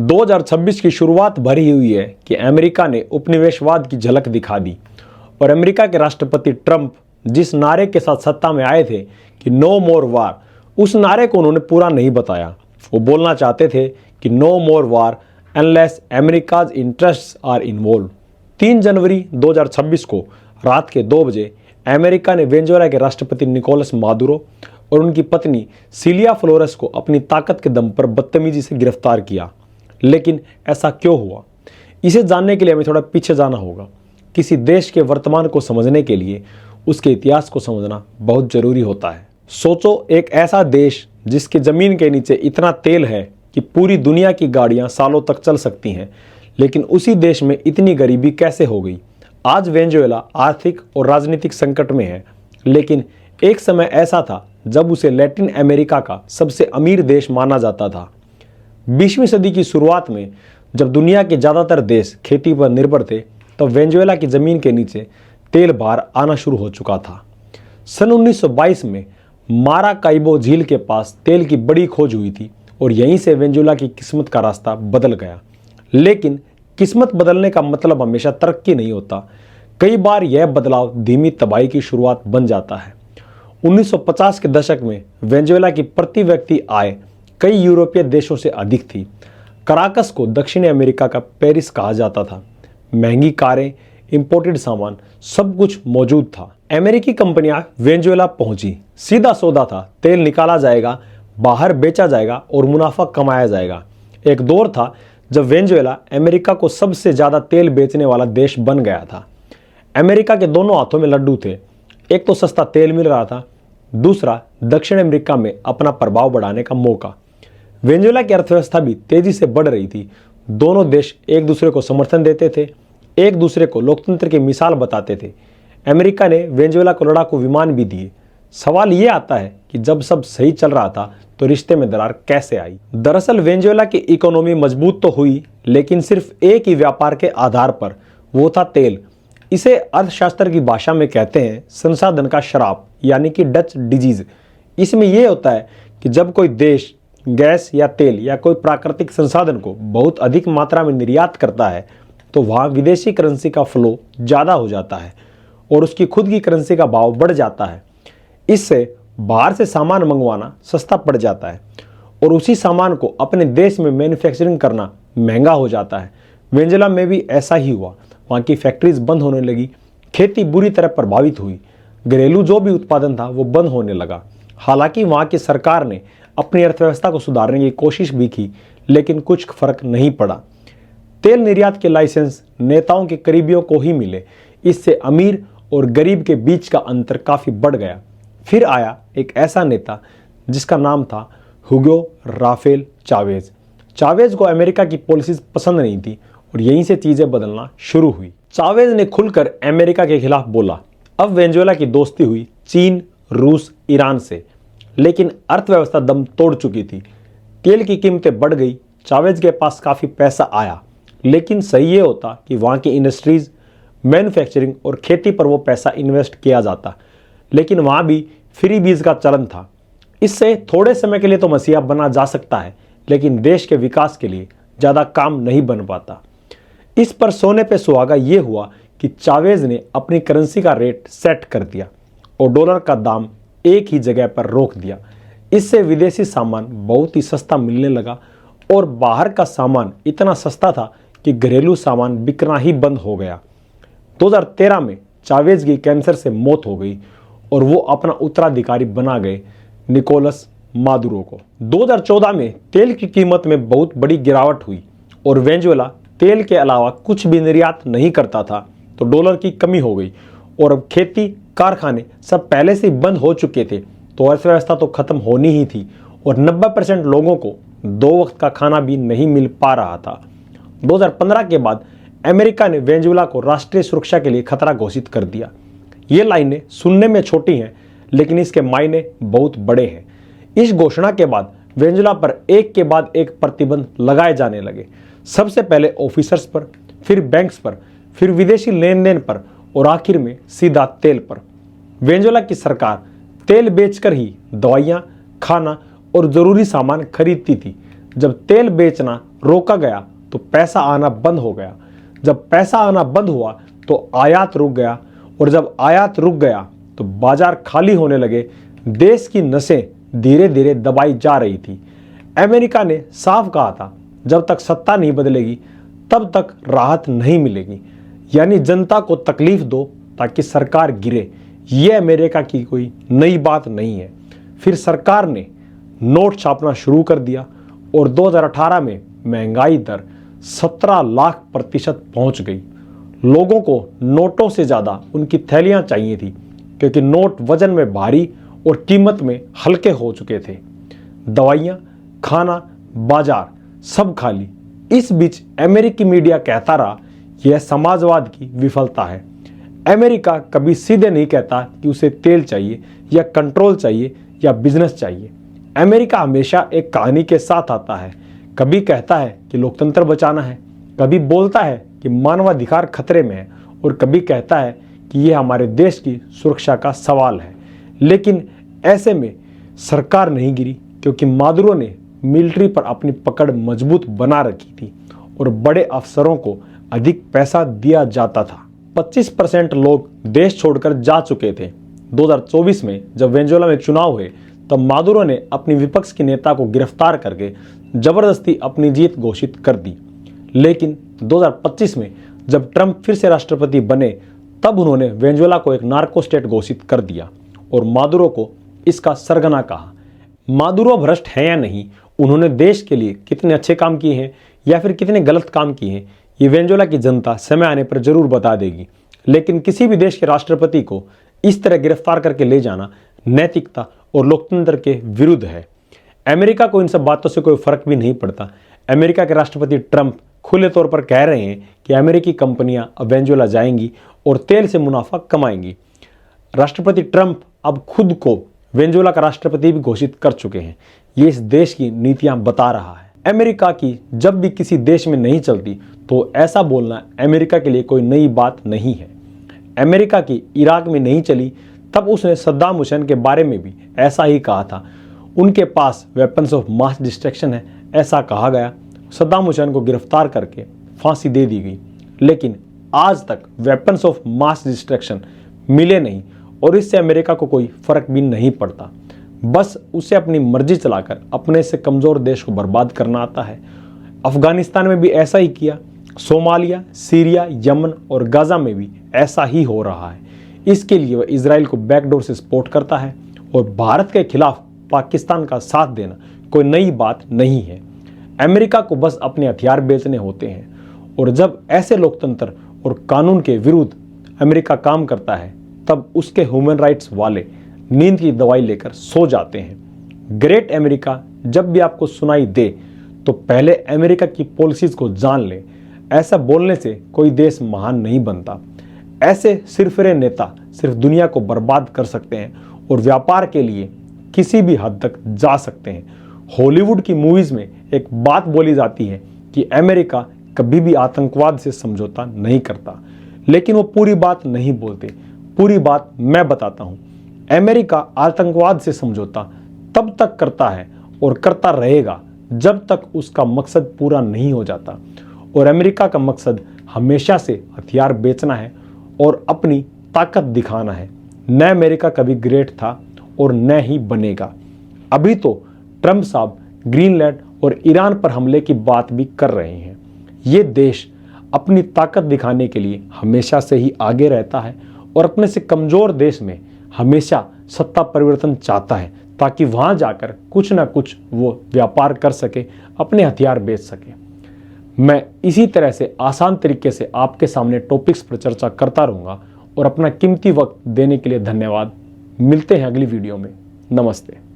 2026 की शुरुआत भरी हुई है कि अमेरिका ने उपनिवेशवाद की झलक दिखा दी और अमेरिका के राष्ट्रपति ट्रंप जिस नारे के साथ सत्ता में आए थे कि नो मोर वार, उस नारे को उन्होंने पूरा नहीं बताया। वो बोलना चाहते थे कि no more war unless America's interests are involve. 3 जनवरी 2026 को रात के 2 बजे अमेरिका ने वेनेजुएला के राष्ट्रपति निकोलस मादुरो और उनकी पत्नी सिलिया फ्लोरेस को अपनी ताकत के दम पर बदतमीजी से गिरफ्तार किया। लेकिन ऐसा क्यों हुआ, इसे जानने के लिए हमें थोड़ा पीछे जाना होगा। किसी देश के वर्तमान को समझने के लिए उसके इतिहास को समझना बहुत जरूरी होता है। सोचो, एक ऐसा देश जिसकी जमीन के नीचे इतना तेल है कि पूरी दुनिया की गाड़ियां सालों तक चल सकती हैं, लेकिन उसी देश में इतनी गरीबी कैसे हो गई। आज वेनेजुएला आर्थिक और राजनीतिक संकट में है, लेकिन एक समय ऐसा था जब उसे लैटिन अमेरिका का सबसे अमीर देश माना जाता था। 20वीं सदी की शुरुआत में जब दुनिया के ज़्यादातर देश खेती पर निर्भर थे, तब वेनेजुएला की ज़मीन के नीचे तेल बाहर आना शुरू हो चुका था। सन 1922 में माराकाइबो झील के पास तेल की बड़ी खोज हुई थी और यहीं से वेनेजुएला की किस्मत का रास्ता बदल गया। लेकिन किस्मत बदलने का मतलब हमेशा तरक्की नहीं होता। कई बार यह बदलाव धीमी तबाही की शुरुआत बन जाता है। 1950 के दशक में वेनेजुएला की प्रति व्यक्ति आय कई यूरोपीय देशों से अधिक थी। कराकस को दक्षिणी अमेरिका का पेरिस कहा जाता था। महंगी कारें, इंपोर्टेड सामान, सब कुछ मौजूद था। अमेरिकी कंपनियां वेनेजुएला पहुंची। सीधा सौदा था, तेल निकाला जाएगा, बाहर बेचा जाएगा और मुनाफा कमाया जाएगा। एक दौर था जब वेनेजुएला अमेरिका को सबसे ज्यादा तेल बेचने वाला देश बन गया था। अमेरिका के दोनों हाथों में लड्डू थे। एक तो सस्ता तेल मिल रहा था, दूसरा दक्षिण अमेरिका में अपना प्रभाव बढ़ाने का मौका। वेनेजुएला की अर्थव्यवस्था भी तेजी से बढ़ रही थी। दोनों देश एक दूसरे को समर्थन देते थे, एक दूसरे को लोकतंत्र की मिसाल बताते थे। अमेरिका ने वेनेजुएला को लड़ाकू विमान भी दिए। सवाल ये आता है कि जब सब सही चल रहा था तो रिश्ते में दरार कैसे आई। दरअसल वेनेजुएला की इकोनॉमी मजबूत तो हुई, लेकिन सिर्फ एक ही व्यापार के आधार पर, वो था तेल। इसे अर्थशास्त्र की भाषा में कहते हैं संसाधन का शराब, यानी कि डच डिजीज। इसमें यह होता है कि जब कोई देश गैस या तेल या कोई प्राकृतिक संसाधन को बहुत अधिक मात्रा में निर्यात करता है तो वहाँ विदेशी करेंसी का फ्लो ज़्यादा हो जाता है और उसकी खुद की करेंसी का भाव बढ़ जाता है। इससे बाहर से सामान मंगवाना सस्ता पड़ जाता है और उसी सामान को अपने देश में मैन्युफैक्चरिंग करना महंगा हो जाता है। वेनेजुएला में भी ऐसा ही हुआ। वहाँ की फैक्ट्रीज बंद होने लगी, खेती बुरी तरह प्रभावित हुई, घरेलू जो भी उत्पादन था वो बंद होने लगा। हालांकि वहाँ की सरकार ने अपनी अर्थव्यवस्था को सुधारने की कोशिश भी की, लेकिन कुछ फर्क नहीं पड़ा। तेल निर्यात के लाइसेंस नेताओं के करीबियों को ही मिले। इससे अमीर और गरीब के बीच का अंतर काफ़ी बढ़ गया। फिर आया एक ऐसा नेता जिसका नाम था हुगो राफेल चावेज। चावेज को अमेरिका की पॉलिसीज पसंद नहीं थी और यहीं से चीजें बदलना शुरू हुई। चावेज ने खुलकर अमेरिका के खिलाफ बोला। अब वेनेजुएला की दोस्ती हुई चीन, रूस, ईरान से, लेकिन अर्थव्यवस्था दम तोड़ चुकी थी। तेल की कीमतें बढ़ गई। चावेज के पास काफ़ी पैसा आया, लेकिन सही ये होता कि वहाँ की इंडस्ट्रीज, मैन्युफैक्चरिंग और खेती पर वो पैसा इन्वेस्ट किया जाता। लेकिन वहाँ भी फ्री बीज का चलन था। इससे थोड़े समय के लिए तो मसीहा बना जा सकता है, लेकिन देश के विकास के लिए ज़्यादा काम नहीं बन पाता। इस पर सोने पे सुहागा ये हुआ कि चावेज ने अपनी करेंसी का रेट सेट कर दिया और डॉलर का दाम एक ही जगह पर रोक दिया। इससे विदेशी सामान बहुत ही सस्ता मिलने लगा और बाहर का सामान इतना सस्ता था कि घरेलू सामान बिकना ही बंद हो गया। 2013 में चावेज की कैंसर से मौत हो गई और वो अपना उत्तराधिकारी बना गए निकोलस मादुरो को। 2014 में तेल की कीमत में बहुत बड़ी गिरावट हुई और वेनेजुएला तेल के अलावा कुछ भी निर्यात नहीं करता था, तो डॉलर की कमी हो गई और अब खेती, कारखाने सब पहले से ही बंद हो चुके थे, तो अर्थव्यवस्था तो खत्म होनी ही थी और 90% लोगों को 2 वक्त का खाना भी नहीं मिल पा रहा था। 2015 के बाद अमेरिका ने वेनेजुएला को राष्ट्रीय सुरक्षा के लिए खतरा घोषित कर दिया। ये लाइनें सुनने में छोटी हैं, लेकिन इसके मायने बहुत बड़े हैं। इस घोषणा के बाद वेनेजुएला पर एक के बाद एक प्रतिबंध लगाए जाने लगे। सबसे पहले ऑफिसर्स पर, फिर बैंक्स पर, फिर विदेशी लेन देन पर और आखिर में सीधा तेल पर। वेनेजुएला की सरकार तेल बेचकर ही दवाइयाँ, खाना और ज़रूरी सामान खरीदती थी। जब तेल बेचना रोका गया तो पैसा आना बंद हो गया। जब पैसा आना बंद हुआ तो आयात रुक गया, और जब आयात रुक गया तो बाजार खाली होने लगे। देश की नसें धीरे धीरे दबाई जा रही थी। अमेरिका ने साफ कहा था, जब तक सत्ता नहीं बदलेगी तब तक राहत नहीं मिलेगी। यानी जनता को तकलीफ दो ताकि सरकार गिरे। यह अमेरिका की कोई नई बात नहीं है। फिर सरकार ने नोट छापना शुरू कर दिया और 2018 में महंगाई दर 17 लाख प्रतिशत पहुंच गई। लोगों को नोटों से ज़्यादा उनकी थैलियां चाहिए थी, क्योंकि नोट वजन में भारी और कीमत में हल्के हो चुके थे। दवाइयां, खाना, बाजार सब खाली। इस बीच अमेरिकी मीडिया कहता रहा यह समाजवाद की विफलता है। अमेरिका कभी सीधे नहीं कहता कि उसे तेल चाहिए या कंट्रोल चाहिए या बिजनेस चाहिए। अमेरिका हमेशा एक कहानी के साथ आता है। कभी कहता है कि लोकतंत्र बचाना है, कभी बोलता है कि मानवाधिकार खतरे में है, और कभी कहता है कि यह हमारे देश की सुरक्षा का सवाल है। लेकिन ऐसे में सरकार नहीं गिरी, क्योंकि मादुरो ने मिलिट्री पर अपनी पकड़ मजबूत बना रखी थी और बड़े अफसरों को अधिक पैसा दिया जाता था। 25% लोग देश छोड़कर जा चुके थे। 2024 में जब वेनेजुएला में चुनाव हुए तब मादुरो ने अपनी विपक्ष के नेता को गिरफ्तार करके जबरदस्ती अपनी जीत घोषित कर दी। लेकिन 2025 में जब ट्रंप फिर से राष्ट्रपति बने तब उन्होंने वेनेजुएला को एक नार्को स्टेट घोषित कर दिया और मादुरो को इसका सरगना कहा। मादुरो भ्रष्ट है या नहीं, उन्होंने देश के लिए कितने अच्छे काम किए हैं या फिर कितने गलत काम किए हैं, ये वेनेजुएला की जनता समय आने पर जरूर बता देगी। लेकिन किसी भी देश के राष्ट्रपति को इस तरह गिरफ्तार करके ले जाना नैतिकता और लोकतंत्र के विरुद्ध है। अमेरिका को इन सब बातों से कोई फर्क भी नहीं पड़ता। अमेरिका के राष्ट्रपति ट्रंप खुले तौर पर कह रहे हैं कि अमेरिकी कंपनियां अब वेनेजुएला जाएंगी और तेल से मुनाफा कमाएंगी। राष्ट्रपति ट्रंप अब खुद को वेनेजुएला का राष्ट्रपति भी घोषित कर चुके हैं। ये इस देश की नीतियां बता रहा है। अमेरिका की जब भी किसी देश में नहीं चलती तो ऐसा बोलना अमेरिका के लिए कोई नई बात नहीं है। अमेरिका की इराक में नहीं चली तब उसने सद्दाम हुसैन के बारे में भी ऐसा ही कहा था। उनके पास वेपन्स ऑफ मास डिस्ट्रक्शन है, ऐसा कहा गया। सद्दाम हुसैन को गिरफ्तार करके फांसी दे दी गई, लेकिन आज तक वेपन्स ऑफ मास डिस्ट्रक्शन मिले नहीं और इससे अमेरिका को कोई फर्क भी नहीं पड़ता। बस उसे अपनी मर्जी चलाकर अपने से कमज़ोर देश को बर्बाद करना आता है। अफगानिस्तान में भी ऐसा ही किया, सोमालिया, सीरिया, यमन और गाज़ा में भी ऐसा ही हो रहा है। इसके लिए वह इजराइल को बैकडोर से सपोर्ट करता है और भारत के खिलाफ पाकिस्तान का साथ देना कोई नई बात नहीं है। अमेरिका को बस अपने हथियार बेचने होते हैं, और जब ऐसे लोकतंत्र और कानून के विरुद्ध अमेरिका काम करता है तब उसके ह्यूमन राइट्स वाले नींद की दवाई लेकर सो जाते हैं। ग्रेट अमेरिका जब भी आपको सुनाई दे तो पहले अमेरिका की पॉलिसीज को जान ले। ऐसा बोलने से कोई देश महान नहीं बनता। ऐसे सिरफिरे नेता सिर्फ दुनिया को बर्बाद कर सकते हैं और व्यापार के लिए किसी भी हद तक जा सकते हैं। हॉलीवुड की मूवीज में एक बात बोली जाती है कि अमेरिका कभी भी आतंकवाद से समझौता नहीं करता, लेकिन वो पूरी बात नहीं बोलते। पूरी बात मैं बताता हूँ। अमेरिका आतंकवाद से समझौता तब तक करता है और करता रहेगा जब तक उसका मकसद पूरा नहीं हो जाता, और अमेरिका का मकसद हमेशा से हथियार बेचना है और अपनी ताकत दिखाना है। न अमेरिका कभी ग्रेट था और न ही बनेगा। अभी तो ट्रंप साहब ग्रीनलैंड और ईरान पर हमले की बात भी कर रहे हैं। ये देश अपनी ताकत दिखाने के लिए हमेशा से ही आगे रहता है और अपने से कमज़ोर देश में हमेशा सत्ता परिवर्तन चाहता है, ताकि वहाँ जाकर कुछ ना कुछ वो व्यापार कर सके, अपने हथियार बेच सके। मैं इसी तरह से आसान तरीके से आपके सामने टॉपिक्स पर चर्चा करता रहूँगा, और अपना कीमती वक्त देने के लिए धन्यवाद। मिलते हैं अगली वीडियो में। नमस्ते।